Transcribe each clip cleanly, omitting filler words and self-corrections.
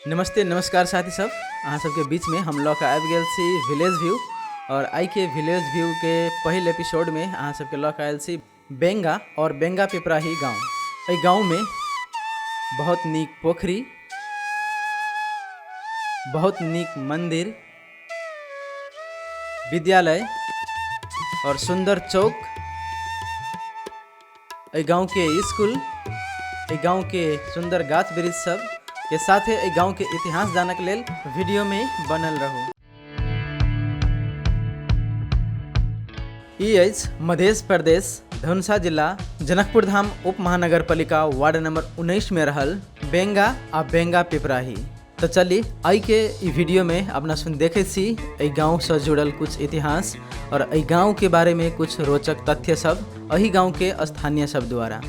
नमस्ते नमस्कार साथी सब। अहाँ सबके बीच में हम लोग आबि गेल छी विलेज व्यू। और आई के विलेज व्यू के पहले एपिसोड में अहाँ सबके लॉक आयल छी बेंगा और बेंगा पिपराही गांव। एहि गांव में बहुत नीक पोखरी, बहुत नीक मंदिर, विद्यालय और सुंदर चौक, एहि गांव के स्कूल, एहि गांव के सुंदर गाछ वृक्ष सब के साथ एहि गांव के इतिहास जानक लेल वीडियो में बनल रहू। ई अछि मध्य प्रदेश धनुषा जिला जनकपुर धाम उप महानगर पालिका वार्ड नंबर 19 में रहल बेंगा आ बेंगा पिपराही। तो चली आई के ई वीडियो में अपना सुन देखे सी एहि गांव से जुड़ल कुछ इतिहास और एहि गांव के बारे में कुछ रोचक तथ्य सब एहि गांव के स्थानीय सब द्वारा।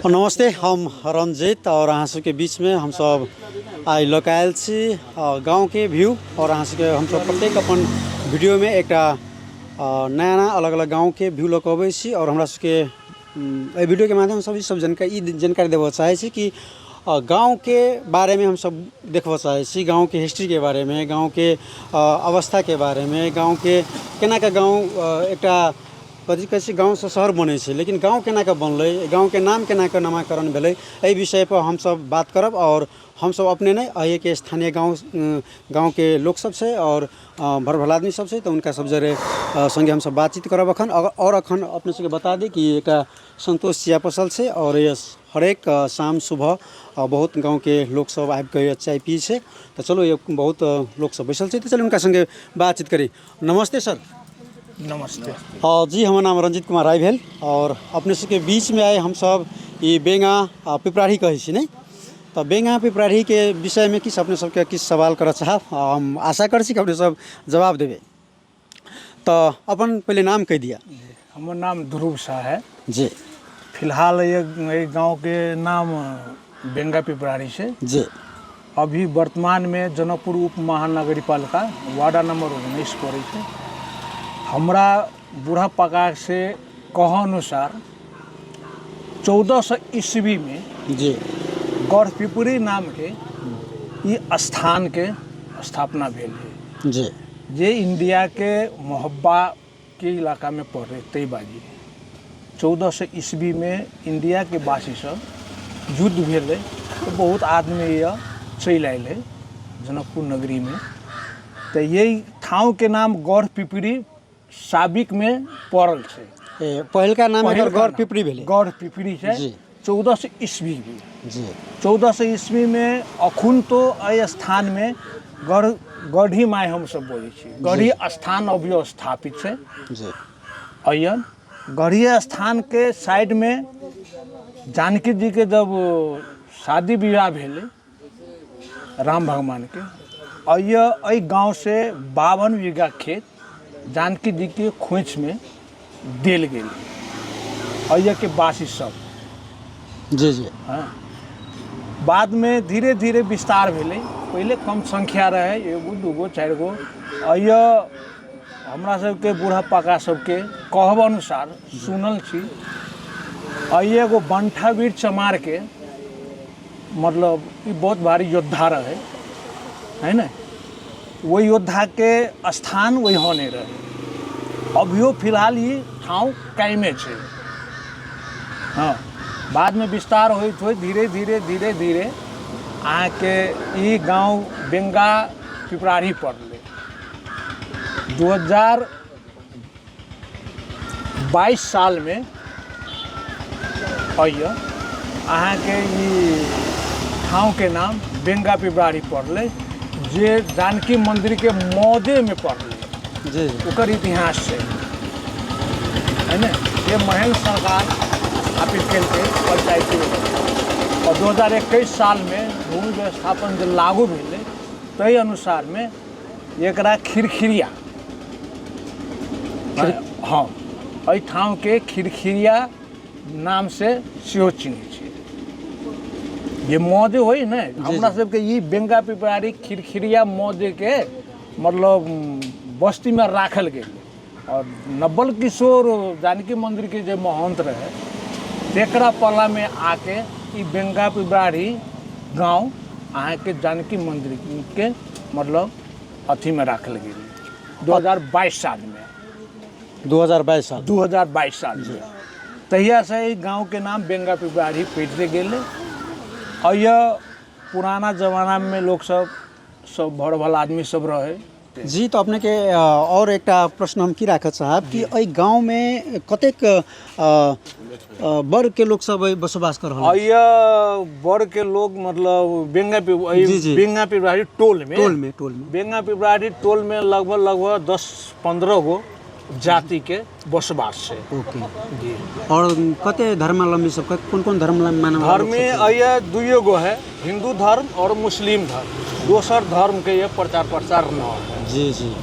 नमस्ते, हम रंजीत और अहाँ सबके बीच में हम सब आई लोकायल छी गाँव के व्यू। और अहाँ सबके हम सब प्रत्येक अपन वीडियो में एक नया नया अलग अलग गाँव के व्यू लौकबे छी। और हमरा सबके वीडियो के माध्यम से सब जानकारी देव चाहे छी कि गाँव के बारे में हम सब देखब चाहे छी, गाँव के हिस्ट्री के बारे में, गाँव के अवस्था के बारे में, गाँव के केना के गाँव एक कथी कहै छै गाँवसँ शहर बनै छै, लेकिन गाँव केना कऽ बनलै, गाँवके नाम केना कऽ नामाकरण भेलै, एहि विषयपर हमसब बात करब। और हमसब अपने नहि अहिके स्थानीय गाँव के लोक सब छै और भर भला आदमी सब छै, तऽ हुनका सब जरे संगे हमसब बातचीत करब अखन। और अखन अपने सबके बता दी कि एक संतोष चिया पसल छै और ये हरेक शाम सुबह बहुत गाँव के लोग सब आबि कऽ चाय पियै छै। तऽ चलो ये बहुत लोग सब बैसल छै, तऽ चलो उनका संगे बातचीत करी। नमस्ते सर। नमस्ते। जी हमार नाम रंजीत कुमार राय भेल और अपने सबके बीच में आए हम सब ये बेंगा पिपराही कहै छी नहीं, तो बेंगा पिपराही के विषय में किस अपने सबके किस सवाल करऽ चाहब, हम आशा कर छी कि अपने सब जवाब देवे। तो अपन पहले नाम कह दिया। हमार नाम ध्रुव शाह है जी। फिलहाल ये गांव के नाम बेंगा पिपराही से जी। अभी वर्तमान में जनकपुर उप महानगरी पालिका वार्ड नंबर 19 पड़े थे। हमरा बूढ़ा पका से कह अनुसार 1400 ईस्वी में जी गढ़पिपरी नाम के ये स्थान के स्थापना भेल है, जी जे इंडिया के मोहब्बा के इलाका में पड़ रहे तई बाजी 1400 ईस्वी में इंडिया के वासी सब युद्ध भेल तो बहुत आदमी यह चल आयल है जनकपुर नगरी में। तो यही ठाव के नाम गढ़पिपरी साबिक में पड़ल है। पहल का नाम है गढ़पिपरी भेले। गढ़पिपरी से 1400 ईस्वी में। जी। 1400 ईस्वी में अखुन तो अय स्थान में गढ़ी माय हम सब बोले छी, गढ़ी स्थान अभी स्थापित है। जी। अयन गढ़ी स्थान के साइड में जानकी जी के जब शादी विवाह भेले राम भगवान के, अय गांव से 52 बीघा खेत जानकी जी के खोइछ में देल गेल अय के वासी सब। जी जी। हाँ, बाद में धीरे धीरे विस्तार भेले, पहले कम संख्या रहे, एगो दूगो चार गो। अय हमरा सबके बूढ़ा पका सबके कहब अनुसार सुनल छी, अय एगो बंठावीर चमार के मतलब ई बहुत भारी योद्धा रहे है ना, वो योद्धा के स्थान वही होने रहे। अभियो फिलहाल ये ठाव कायमे छे। हाँ, बाद में विस्तार होइत हो धीरे धीरे धीरे धीरे आके ई गांव बेंगा पिपराही पड़ले। 2022 साल में अय अहाँ के ई ठाव के नाम बेंगा पिपराही पड़ले, जे जानकी मंदिर के मौजे में पड़ले। जी। ओकर इतिहास है ना, ये महल सरकार स्थापित केलकै पंचायती और 2021 साल में भूमि व्यवस्थापन जो लागू भेले तहि अनुसार में एकरा खिरखिरिया हाँ एहि ठाव के खिरखिरिया नाम से सेहो चिन्है छै। ये मौजे होई ने हमरा सबके ई बेंगा पिपराही खिरखिरिया मौजे के मतलब बस्ती में राखल गेल। और नवल किशोर जानकी मंदिर के जो महंत रहे तेकरा पला में आके ई बेंगा पिपराही गांव अहाँ के जानकी मंदिर के मतलब अथी में राखल गेल 2022 साल में। 2022 साल में तहिया से ई गांव के नाम बेंगा पिपराही पड़ते गेले। और यह पुराना जमाना में लोग सब बड़ भला आदमी सब रहे। जी। तो अपने के और एक प्रश्न हम की राखऽ चाहब कि एहि गांव में कतेक वर्ग के लोग सब बसवास कर रहल है? वर्ग के लोग मतलब बेंगा पिपराही टोल में बेंगा पिपराही टोल में लगभग 10-15 गो जाति के बसवास है। ओके जी। और कते धर्मावलंबी सब कौन कौन धर्म मानव धर्म में दुइयो गो है, हिंदू धर्म और मुस्लिम धर्म। दोसर धर्म के ये प्रचार न है। जी जी।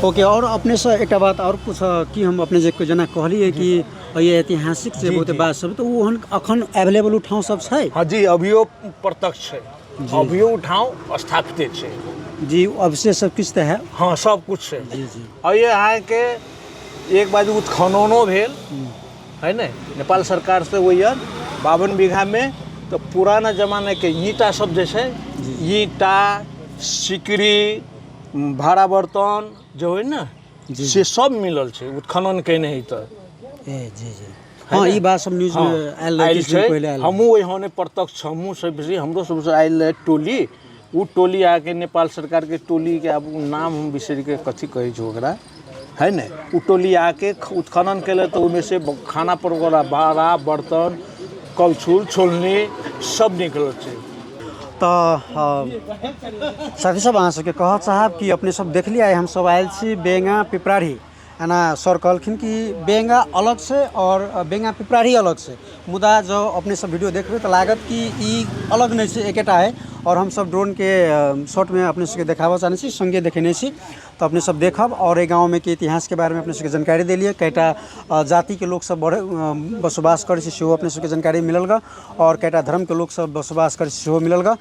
ओके। और अपने से एक बात और पूछ कि हम अपने जे जना कहलिए कि ये ऐतिहासिक से बहुत बात सब तो वो अखन अवेलेबल उठाव सब छै? हाँ जी, अभियो प्रत्यक्ष है, अभियो उठाव स्थापित है जी। अवशेष सब किछ है? हाँ, सब कुछ है जी जी। और ये अहाँ के एक बाजू उत्खननो भेल है ना नेपाल सरकार से वही 52 बीघा में। तो पुराना जमाना के ईंटा सब जैसे ईंटा सिकरी भाड़ा बर्तन जो है ना से सब मिलल है उत्खनन कने है। तो ए जी जी हाँ ई बात सब न्यूज में आयल रहे, किछु दिन पहले आयल रहे। हमहूँ ओहने प्रत्यक्ष हमहूँ सब बेसी हमरो सबसे आयल रहे टोली। उ टोली आके नेपाल सरकार के टोली के अब उ नाम हम बिसरि के कथी कहै छै ओकरा है ने, उ टोली आके उत्खनन केले तो उनमें से खाना पर वाला बारा बर्तन कलछुल छोलनी सब निकलल छै। तो साथी सब अहाँ सबके कहत साहब कि अपने सब देख लिया हम सब आयल छी बेंगा पिपराही एना सर कहलखिन कि बेंगा अलग से और बेंगा पिपराही अलग से, मुदा जो अपने सब वीडियो देख रहे तो लागत कि ई अलग नहीं से एकेटा है। और हम सब ड्रोन के शॉट में अपने सबके देखाबऽ चाहै छी, संगे देखेने छी तो अपने सब देखब और ये गाँव में के इतिहास के बारे में अपने सबके जानकारी दिलिए, कैटा जाति के लोग सब बसोबास करे सेहो अपने सबके जानकारी मिलल गा और कैटा धर्म के लोग सब बसोबास करे सेहो मिलल गा।